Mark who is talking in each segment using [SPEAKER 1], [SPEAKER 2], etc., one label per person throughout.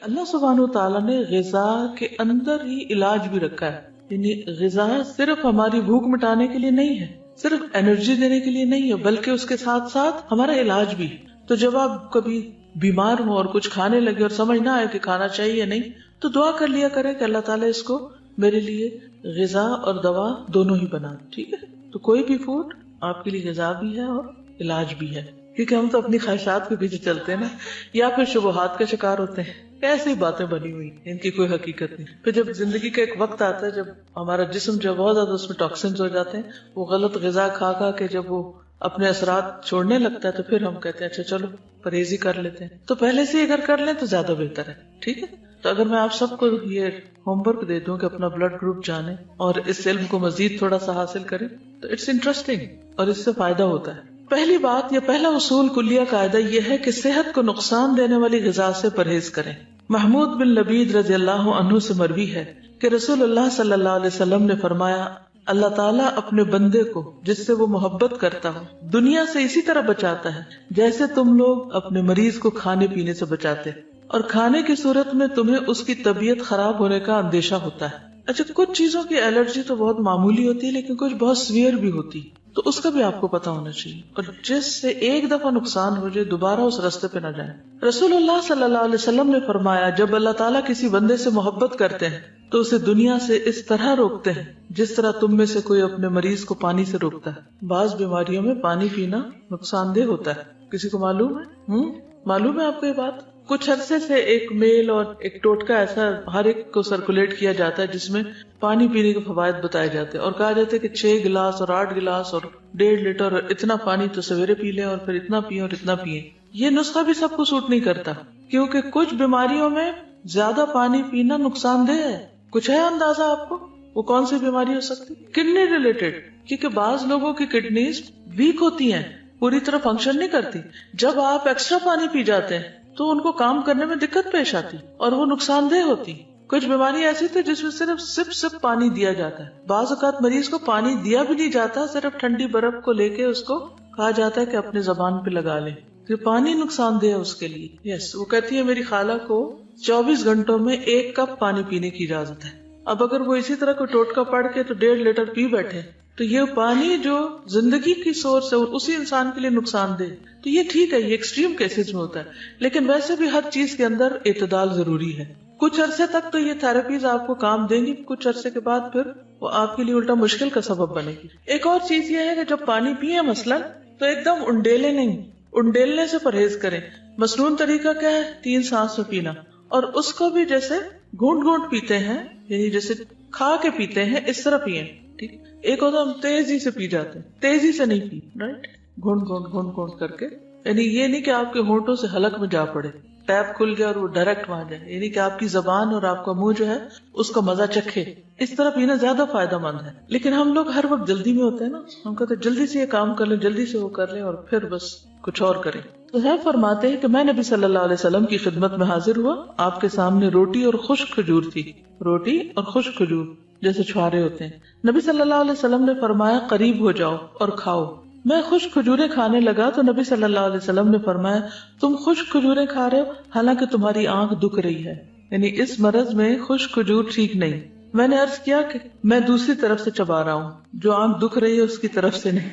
[SPEAKER 1] اللہ سبحانہ و تعالیٰ نے غذا کے اندر ہی علاج بھی رکھا ہے. یعنی غذا صرف ہماری بھوک مٹانے کے لیے نہیں ہے، صرف انرجی دینے کے لیے نہیں ہے، بلکہ اس کے ساتھ ساتھ ہمارا علاج بھی. تو جب آپ کبھی بیمار ہو اور کچھ کھانے لگے اور سمجھ نہ آئے کہ کھانا چاہیے یا نہیں، تو دعا کر لیا کرے کہ اللہ تعالیٰ اس کو میرے لیے غذا اور دوا دونوں ہی بنا. ٹھیک ہے، تو کوئی بھی فوڈ آپ کے لیے غذا بھی ہے اور علاج بھی ہے. کیونکہ ہم تو اپنی خواہشات کے پیچھے چلتے ہیں نا، یا پھر شبہات کا شکار ہوتے ہیں. ایسی باتیں بنی ہوئی ان کی کوئی حقیقت نہیں. پھر جب زندگی کا ایک وقت آتا ہے جب ہمارا جسم جو بہت زیادہ اس میں ٹاکسنز ہو جاتے ہیں، وہ غلط غذا کھا کھا کے جب وہ اپنے اثرات چھوڑنے لگتا ہے، تو پھر ہم کہتے ہیں اچھا چلو پرہیز ہی کر لیتے ہیں. تو پہلے سے اگر کر لیں تو زیادہ بہتر ہے. ٹھیک ہے، تو اگر میں آپ سب کو یہ ہوم ورک دے دوں کہ اپنا بلڈ گروپ جانیں اور اس علم کو مزید تھوڑا سا حاصل کریں، تو اٹس انٹرسٹنگ اور اس سے فائدہ ہوتا ہے. پہلی بات یا پہلا اصول کلیہ قاعدہ یہ ہے کہ صحت کو نقصان دینے والی غذا سے پرہیز کریں. محمود بن لبید رضی اللہ عنہ سے مروی ہے کہ رسول اللہ صلی اللہ علیہ وسلم نے فرمایا، اللہ تعالیٰ اپنے بندے کو جس سے وہ محبت کرتا ہو دنیا سے اسی طرح بچاتا ہے جیسے تم لوگ اپنے مریض کو کھانے پینے سے بچاتے، اور کھانے کی صورت میں تمہیں اس کی طبیعت خراب ہونے کا اندیشہ ہوتا ہے. اچھا، کچھ چیزوں کی الرجی تو بہت معمولی ہوتی ہے لیکن کچھ بہت سیویئر بھی ہوتی، تو اس کا بھی آپ کو پتا ہونا چاہیے، اور جس سے ایک دفعہ نقصان ہو جائے دوبارہ اس راستے پہ نہ جائیں. رسول اللہ صلی اللہ علیہ وسلم نے فرمایا، جب اللہ تعالیٰ کسی بندے سے محبت کرتے ہیں تو اسے دنیا سے اس طرح روکتے ہیں جس طرح تم میں سے کوئی اپنے مریض کو پانی سے روکتا ہے. بعض بیماریوں میں پانی پینا نقصان دہ ہوتا ہے، کسی کو معلوم ہے؟ معلوم ہے آپ کو یہ بات؟ کچھ عرصے سے ایک میل اور ایک ٹوٹکا ایسا ہر ایک کو سرکولیٹ کیا جاتا ہے جس میں پانی پینے کے فوائد بتائے جاتے ہیں، اور کہا جاتا ہے کہ 6 گلاس اور 8 گلاس اور 1.5 لیٹر اور اتنا پانی تو سویرے پی لیں اور پھر اتنا پییں اور اتنا پیئیں. یہ نسخہ بھی سب کو سوٹ نہیں کرتا، کیونکہ کچھ بیماریوں میں زیادہ پانی پینا نقصان دہ ہے. کچھ ہے اندازہ آپ کو وہ کون سی بیماری ہو سکتی؟ کڈنی ریلیٹڈ، کیونکہ بعض لوگوں کی کڈنیز ویک ہوتی ہیں، پوری طرح فنکشن نہیں کرتی. جب آپ ایکسٹرا پانی پی جاتے ہیں تو ان کو کام کرنے میں دقت پیش آتی اور وہ نقصان دہ ہوتی. کچھ بیماری ایسی تھی جس میں صرف سپ سپ پانی دیا جاتا ہے. بعض اوقات مریض کو پانی دیا بھی نہیں جاتا، صرف ٹھنڈی برف کو لے کے اس کو کہا جاتا ہے کہ اپنے زبان پہ لگا لیں، کہ پانی نقصان دہ ہے اس کے لیے. یس، وہ کہتی ہے میری خالہ کو 24 گھنٹوں میں 1 کپ پانی پینے کی اجازت ہے. اب اگر وہ اسی طرح کوئی ٹوٹکا پڑھ کے تو 1.5 لیٹر پی بیٹھے تو یہ پانی جو زندگی کی سورس ہے اسی انسان کے لیے نقصان دہ. تو یہ ٹھیک ہے، یہ ایکسٹریم کیسز میں ہوتا ہے، لیکن ویسے بھی ہر چیز کے اندر اعتدال ضروری ہے. کچھ عرصے تک تو یہ تھراپیز آپ کو کام دیں گی، کچھ عرصے کے بعد پھر وہ آپ کے لیے الٹا مشکل کا سبب بنے گی. ایک اور چیز یہ ہے کہ جب پانی پیئے مثلا تو ایک دم انڈیلے نہیں، انڈیلنے سے پرہیز کریں. مسنون طریقہ کیا ہے؟ 3 سانس میں پینا، اور اس کو بھی جیسے گھونٹ گھونٹ پیتے ہیں، یعنی جیسے کھا کے پیتے ہیں اس طرح پیئیں. ٹھیک، ایک ہوتا ہم تیزی سے پی جاتے ہیں، تیزی سے نہیں پی، رائٹ، گھونٹ گھونٹ گھونٹ گھونٹ کر کے. یعنی یہ نہیں کہ آپ کے ہونٹوں سے حلق میں جا پڑے، ٹیپ کھل گیا اور وہ ڈائریکٹ وہاں جائے، یعنی کہ آپ کی زبان اور آپ کا منہ جو ہے اس کا مزہ چکھے. اس طرح پینا زیادہ فائدہ مند ہے. لیکن ہم لوگ ہر وقت جلدی میں ہوتے ہیں نا، ہم کہتے ہیں جلدی سے یہ کام کر لیں، جلدی سے وہ کر لیں، اور پھر بس کچھ اور کریں. تو ہے فرماتے ہیں کہ میں نبی صلی اللہ علیہ وسلم کی خدمت میں حاضر ہوا، آپ کے سامنے روٹی اور خشک کھجور تھی. روٹی اور خشک کھجور جیسے چھوارے ہوتے ہیں. نبی صلی اللہ علیہ وسلم نے فرمایا قریب ہو جاؤ اور کھاؤ. میں خشک کھجوریں کھانے لگا تو نبی صلی اللہ علیہ وسلم نے فرمایا تم خشک کھجوریں کھا رہے ہو حالانکہ تمہاری آنکھ دکھ رہی ہے، یعنی اس مرض میں خشک کھجور ٹھیک نہیں. میں نے عرض کیا کہ میں دوسری طرف سے چبا رہا ہوں، جو آنکھ دکھ رہی ہے اس کی طرف سے نہیں.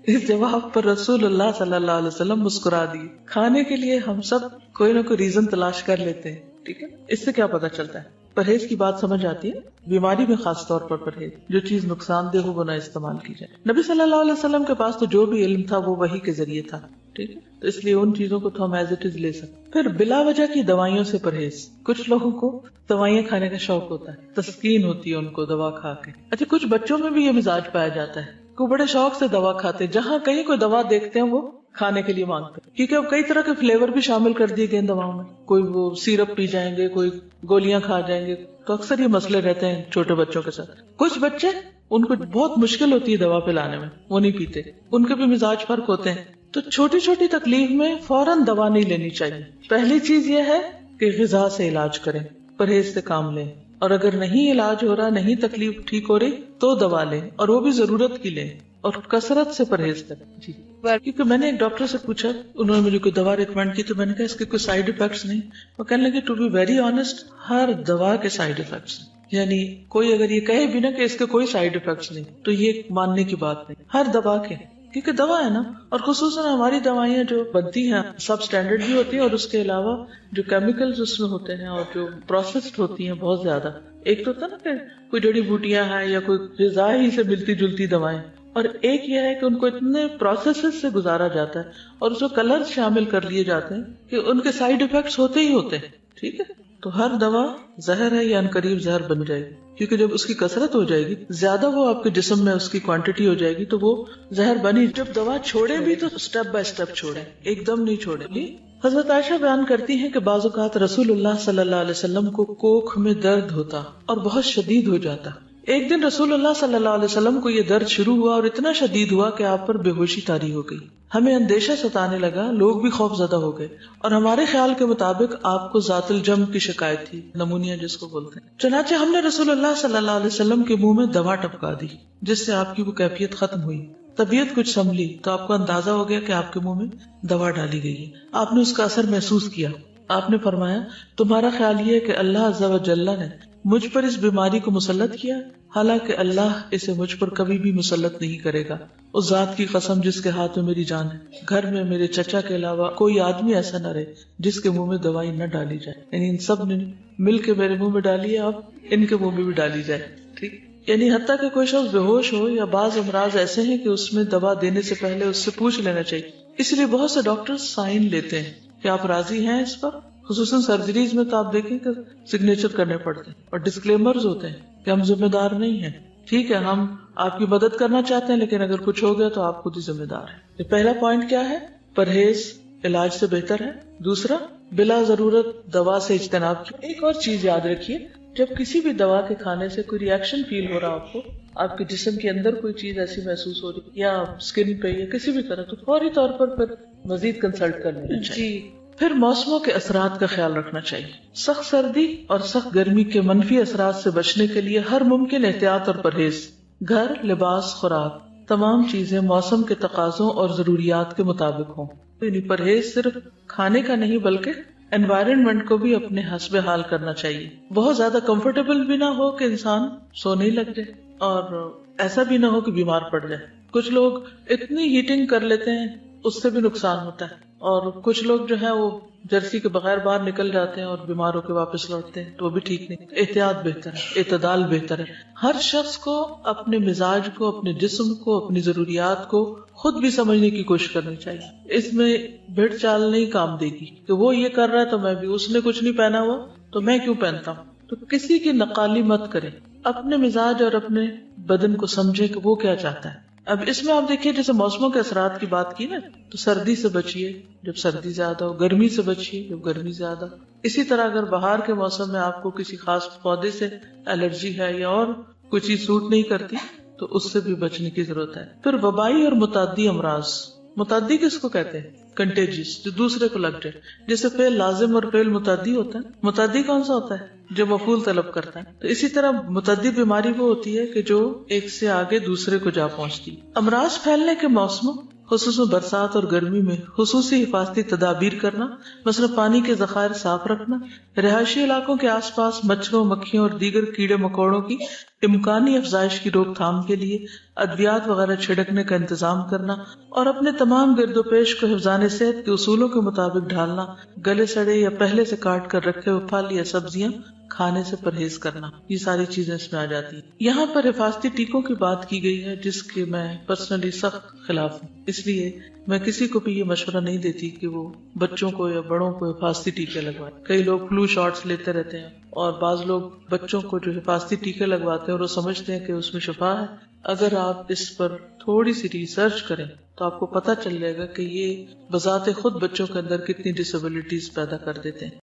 [SPEAKER 1] اس جواب پر رسول اللہ صلی اللہ علیہ وسلم مسکرا دیے. کھانے کے لیے ہم سب کوئی نہ کوئی ریزن تلاش کر لیتے ہیں. ٹھیک ہے، اس سے کیا پتا چلتا ہے؟ پرہیز کی بات سمجھ آتی ہے. بیماری میں خاص طور پر پرہیز، جو چیز نقصان دہ ہو وہ نہ استعمال کی جائے. نبی صلی اللہ علیہ وسلم کے پاس تو جو بھی علم تھا وہ وحی کے ذریعے تھا. ٹھیک ہے، تو اس لیے ان چیزوں کو تو ہم ایز اٹ از لے سکتے. پھر بلا وجہ کی دوائیوں سے پرہیز. کچھ لوگوں کو دوائیاں کھانے کا شوق ہوتا ہے، تسکین ہوتی ہے ان کو دوا کھا کے. اچھا، کچھ بچوں میں بھی یہ مزاج پایا جاتا ہے، وہ بڑے شوق سے دوا کھاتے، جہاں کہیں کوئی دوا دیکھتے ہیں وہ کھانے کے لیے مانگتے ہیں، کیونکہ اب کئی طرح کے فلیور بھی شامل کر دیے گئے دواؤں میں. کوئی وہ سیرپ پی جائیں گے، کوئی گولیاں کھا جائیں گے. تو اکثر یہ مسئلے رہتے ہیں چھوٹے بچوں کے ساتھ. کچھ بچے ان کو بہت مشکل ہوتی ہے دوا پلانے میں، وہ نہیں پیتے. ان کے بھی مزاج فرق ہوتے ہیں. تو چھوٹی چھوٹی تکلیف میں فوراً دوا نہیں لینی چاہیے. پہلی چیز یہ ہے کہ غذا سے علاج کریں، پرہیز سے کام لیں، اور اگر نہیں علاج ہو رہا، نہیں تکلیف ٹھیک ہو رہی تو دوا لیں، اور وہ بھی ضرورت کی لیں، اور کثرت سے پرہیز کریں. جی کیونکہ میں نے ایک ڈاکٹر سے پوچھا، انہوں نے مجھے کوئی دوا ریکمینڈ کی، تو میں نے کہا اس کے کوئی سائیڈ افیکٹس نہیں؟ وہ کہنے لگے ٹو بی ویری آنےسٹ، ہر دوا کے سائیڈ افیکٹس ہیں، یعنی کوئی اگر یہ کہے بھی نا کہ اس کے کوئی سائیڈ افیکٹس نہیں تو یہ ماننے کی بات نہیں، ہر دوا کے، کیونکہ دوا ہے نا، اور خصوصاً ہماری دوائیاں جو بنتی ہیں سب اسٹینڈرڈ بھی ہوتی ہیں، اور اس کے علاوہ جو کیمیکلز اس میں ہوتے ہیں اور جو پروسیسڈ ہوتی ہیں بہت زیادہ، ایک تو ہوتا نا کہ کوئی جڑی بوٹیاں ہیں یا کوئی غذا ہی سے ملتی جلتی دوائیں، اور ایک یہ ہے کہ ان کو اتنے پروسیسز سے گزارا جاتا ہے اور اس میں کلر شامل کر لیے جاتے ہیں کہ ان کے سائیڈ افیکٹس ہوتے ہی ہوتے ہیں، ٹھیک ہے؟ تو ہر دوا زہر ہے یا عنقریب زہر بن جائے گی، کیونکہ جب اس کی کثرت ہو جائے گی، زیادہ وہ آپ کے جسم میں اس کی کوانٹٹی ہو جائے گی تو وہ زہر بنی۔ جب دوا چھوڑے بھی تو سٹیپ بائی سٹیپ چھوڑے، ایک دم نہیں چھوڑے۔ حضرت عائشہ بیان کرتی ہیں کہ بعض اوقات رسول اللہ صلی اللہ علیہ وسلم کو کوکھ میں درد ہوتا اور بہت شدید ہو جاتا۔ ایک دن رسول اللہ صلی اللہ علیہ وسلم کو یہ درد شروع ہوا اور اتنا شدید ہوا کہ آپ پر بے ہوشی طاری ہو گئی۔ ہمیں اندیشہ ستانے لگا، لوگ بھی خوف زدہ ہو گئے، اور ہمارے خیال کے مطابق آپ کو ذات الجم کی شکایت تھی، نمونیا جس کو بولتے ہیں۔ چنانچہ ہم نے رسول اللہ صلی اللہ علیہ وسلم کے منہ میں دوا ٹپکا دی، جس سے آپ کی وہ کیفیت ختم ہوئی، طبیعت کچھ سنبھلی تو آپ کو اندازہ ہو گیا کہ آپ کے منہ میں دوا ڈالی گئی ہے۔ آپ نے اس کا اثر محسوس کیا۔ آپ نے فرمایا، تمہارا خیال یہ ہے کہ اللہ عز و جل نے مجھ پر اس بیماری کو مسلط کیا، حالانکہ اللہ اسے مجھ پر کبھی بھی مسلط نہیں کرے گا۔ اس ذات کی قسم جس کے ہاتھ میں میری جان ہے، گھر میں میرے چچا کے علاوہ کوئی آدمی ایسا نہ رہے جس کے منہ میں دوائی نہ ڈالی جائے، یعنی ان سب نے مل کے میرے منہ میں ڈالی ہے، اب ان کے منہ میں بھی ڈالی جائے، ٹھیک؟ یعنی حتیٰ کہ کوئی شخص بے ہوش ہو یا بعض امراض ایسے ہیں کہ اس میں دوا دینے سے پہلے اس سے پوچھ لینا چاہیے۔ اس لیے بہت سے ڈاکٹر سائن لیتے ہیں کہ آپ راضی ہیں اس پر، خصوصاً سرجریز میں تو آپ دیکھیں کہ سگنیچر کرنے پڑتے ہیں اور ڈسکلیمرز ہوتے ہیں کہ ہم ذمہ دار نہیں ہیں، ٹھیک ہے، ہم آپ کی مدد کرنا چاہتے ہیں لیکن اگر کچھ ہو گیا تو آپ خود ہی ذمہ دار ہیں۔ پہلا پوائنٹ کیا ہے؟ پرہیز علاج سے بہتر ہے۔ دوسرا، بلا ضرورت دوا سے اجتناب کی۔ ایک اور چیز یاد رکھیے، جب کسی بھی دوا کے کھانے سے کوئی ری ایکشن فیل ہو رہا آپ کو، آپ کے جسم کے اندر کوئی چیز ایسی محسوس ہو رہی یا اسکن پہ یا کسی بھی طرح، تو فوری طور پر پھر مزید کنسلٹ کر لینا چاہیے۔ پھر موسموں کے اثرات کا خیال رکھنا چاہیے۔ سخت سردی اور سخت گرمی کے منفی اثرات سے بچنے کے لیے ہر ممکن احتیاط اور پرہیز، گھر، لباس، خوراک، تمام چیزیں موسم کے تقاضوں اور ضروریات کے مطابق ہوں۔ یعنی پرہیز صرف کھانے کا نہیں بلکہ انوائرنمنٹ کو بھی اپنے حسب حال کرنا چاہیے۔ بہت زیادہ کمفرٹیبل بھی نہ ہو کہ انسان سونے ہی لگ جائے، اور ایسا بھی نہ ہو کہ بیمار پڑ جائے۔ کچھ لوگ اتنی ہیٹنگ کر لیتے ہیں، اس سے بھی نقصان ہوتا ہے، اور کچھ لوگ جو ہے وہ جرسی کے بغیر باہر نکل جاتے ہیں اور بیمار ہو کے واپس لوٹتے ہیں، تو وہ بھی ٹھیک نہیں۔ احتیاط بہتر ہے، اعتدال بہتر ہے۔ ہر شخص کو اپنے مزاج کو، اپنے جسم کو، اپنی ضروریات کو خود بھی سمجھنے کی کوشش کرنی چاہیے۔ اس میں بھیڑ چال نہیں کام دے گی کہ وہ یہ کر رہا ہے تو میں بھی، اس نے کچھ نہیں پہنا ہوا تو میں کیوں پہنتا ہوں۔ تو کسی کی نقالی مت کریں، اپنے مزاج اور اپنے بدن کو سمجھے کہ وہ کیا چاہتا ہے۔ اب اس میں آپ دیکھیے، جیسے موسموں کے اثرات کی بات کی نا، تو سردی سے بچیے جب سردی زیادہ ہو، گرمی سے بچیے جب گرمی زیادہ ہو۔ اسی طرح اگر بہار کے موسم میں آپ کو کسی خاص پودے سے الرجی ہے یا اور کوئی چیز سوٹ نہیں کرتی تو اس سے بھی بچنے کی ضرورت ہے۔ پھر وبائی اور متعدی امراض، متعدی کس کو کہتے ہیں؟ کنٹیجیس، جو دوسرے کو لگ جائے، جیسے فعل لازم اور فعل متعدی ہوتا ہے۔ متعدی کون سا ہوتا ہے؟ جو مفعول طلب کرتا ہے۔ تو اسی طرح متعدی بیماری وہ ہوتی ہے کہ جو ایک سے آگے دوسرے کو جا پہنچتی۔ امراض پھیلنے کے موسموں، خصوصاً برسات اور گرمی میں خصوصی حفاظتی تدابیر کرنا، مثلا پانی کے ذخائر صاف رکھنا، رہائشی علاقوں کے آس پاس مچھروں، مکھیوں اور دیگر کیڑے مکوڑوں کی امکانی افزائش کی روک تھام کے لیے ادویات وغیرہ چھڑکنے کا انتظام کرنا، اور اپنے تمام گرد و پیش کو حفظان صحت کے اصولوں کے مطابق ڈھالنا، گلے سڑے یا پہلے سے کاٹ کر رکھے ہوئے پھل یا سبزیاں کھانے سے پرہیز کرنا، یہ ساری چیزیں اس میں آ جاتی ہیں۔ یہاں پر حفاظتی ٹیکوں کی بات کی گئی ہے، جس کے میں پرسنلی سخت خلاف ہوں، اس لیے میں کسی کو بھی یہ مشورہ نہیں دیتی کہ وہ بچوں کو یا بڑوں کو حفاظتی ٹیکے لگوائیں۔ کئی لوگ فلو شاٹس لیتے رہتے ہیں، اور بعض لوگ بچوں کو جو حفاظتی ٹیکے لگواتے ہیں اور وہ سمجھتے ہیں کہ اس میں شفا ہے۔ اگر آپ اس پر تھوڑی سی ریسرچ کریں تو آپ کو پتہ چل جائے گا کہ یہ بذات خود بچوں کے اندر کتنی ڈسیبلٹیز پیدا کر دیتے ہیں۔